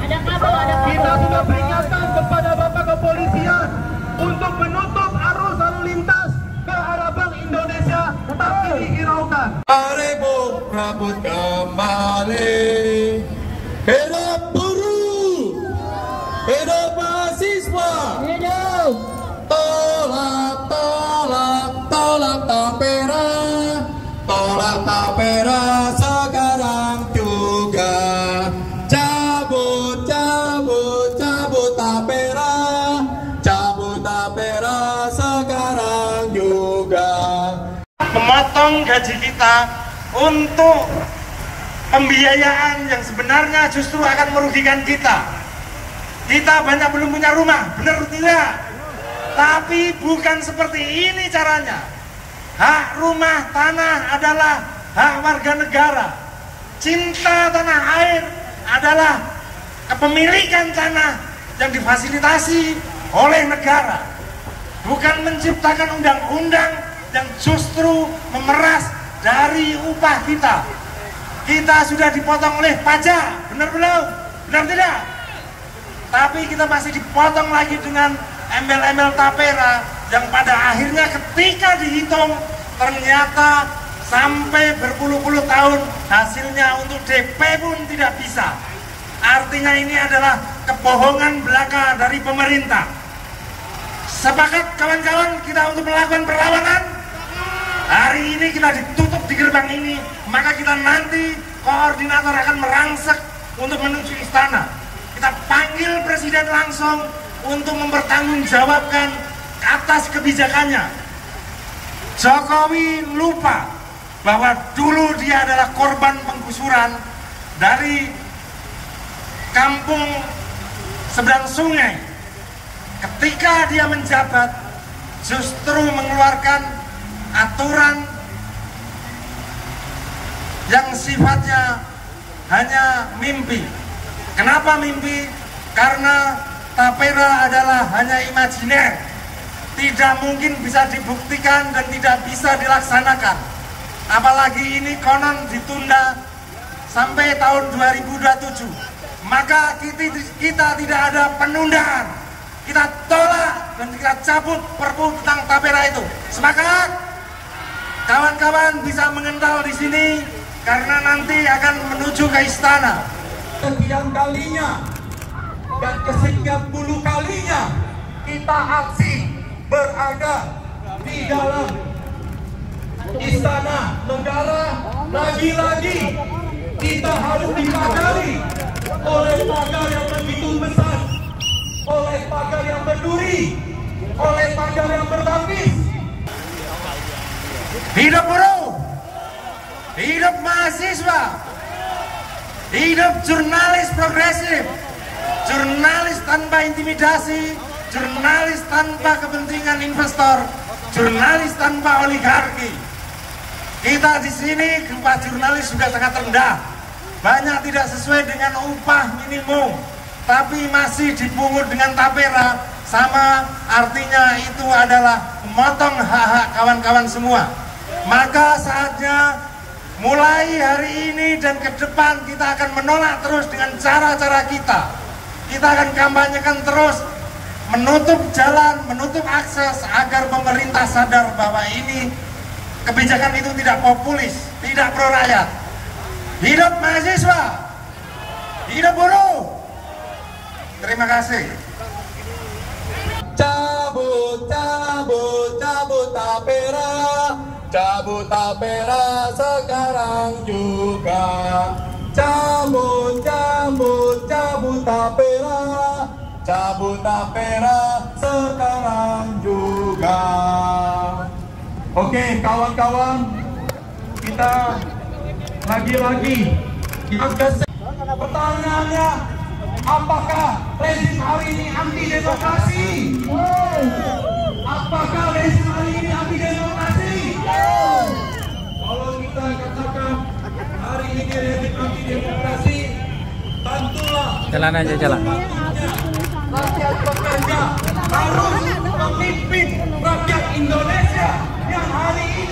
Kita sudah peringatkan kepada Bapak Kepolisian untuk menutup arus lalu lintas ke arah Bank Indonesia, tapi dihiraukan. Mari rambut kembali. Hidup buruh, hidup mahasiswa, Hidup. tolak, tolak, tolak tapera, tolak tapera sekarang juga. Cabut, cabut, cabut tapera, cabut tapera sekarang juga. Memotong gaji kita untuk pembiayaan yang sebenarnya justru akan merugikan kita. Kita banyak belum punya rumah, benar tidak? Tapi bukan seperti ini caranya. Hak rumah tanah adalah hak warga negara. Cinta tanah air adalah kepemilikan tanah yang difasilitasi oleh negara. Bukan menciptakan undang-undang yang justru memeras dari upah kita. Kita sudah dipotong oleh pajak, benar belum? Benar tidak? Tapi kita masih dipotong lagi dengan embel-embel tapera yang pada akhirnya ketika dihitung ternyata sampai berpuluh-puluh tahun hasilnya untuk DP pun tidak bisa. Artinya ini adalah kebohongan belaka dari pemerintah. Sepakat kawan-kawan kita untuk melakukan perlawanan? Hari ini kita ditutup di gerbang ini, maka kita nanti koordinator akan merangsek untuk menuju istana. Kita panggil presiden langsung untuk mempertanggungjawabkan atas kebijakannya. Jokowi lupa bahwa dulu dia adalah korban penggusuran dari kampung seberang sungai. Ketika dia menjabat, justru mengeluarkan aturan yang sifatnya hanya mimpi. Kenapa mimpi? Karena tapera adalah hanya imajiner, tidak mungkin bisa dibuktikan dan tidak bisa dilaksanakan. Apalagi ini konon ditunda sampai tahun 2027. Maka kita tidak ada penundaan. Kita tolak dan kita cabut perpu tentang tapera itu. Sepakat? Kawan-kawan bisa mengental di sini karena nanti akan menuju ke istana. Sekian kalinya dan kesekian puluh kalinya kita aksi berada di dalam istana negara. Lagi-lagi kita harus dipagari oleh pagar yang begitu besar, oleh pagar yang berduri, oleh pagar yang berlapis. Hidup buruh, hidup mahasiswa, hidup jurnalis progresif, jurnalis tanpa intimidasi, jurnalis tanpa kepentingan investor, jurnalis tanpa oligarki. Kita di sini upah jurnalis juga sangat rendah, banyak tidak sesuai dengan upah minimum, tapi masih dipungut dengan tapera. Sama artinya itu adalah memotong hak-hak kawan-kawan semua. Maka saatnya mulai hari ini dan ke depan kita akan menolak terus dengan cara-cara kita. Kita akan kampanyekan terus, menutup jalan, menutup akses agar pemerintah sadar bahwa ini kebijakan itu tidak populis, tidak pro rakyat. Hidup mahasiswa, hidup buruh. Terima kasih. Cabut, cabut, cabut tapera, cabut tapera sekarang juga. Cabut, cabut, cabut tapera, cabut tapera sekarang juga. Oke kawan-kawan, kita lagi-lagi pertanyaannya, apakah rezim hari ini anti demokrasi? Apakah rezim hari ini anti demokrasi? Kalau kita katakan hari ini rezim anti demokrasi, bantulah. Jalan aja jalan. Rakyat pekerja harus memimpin rakyat Indonesia yang hari ini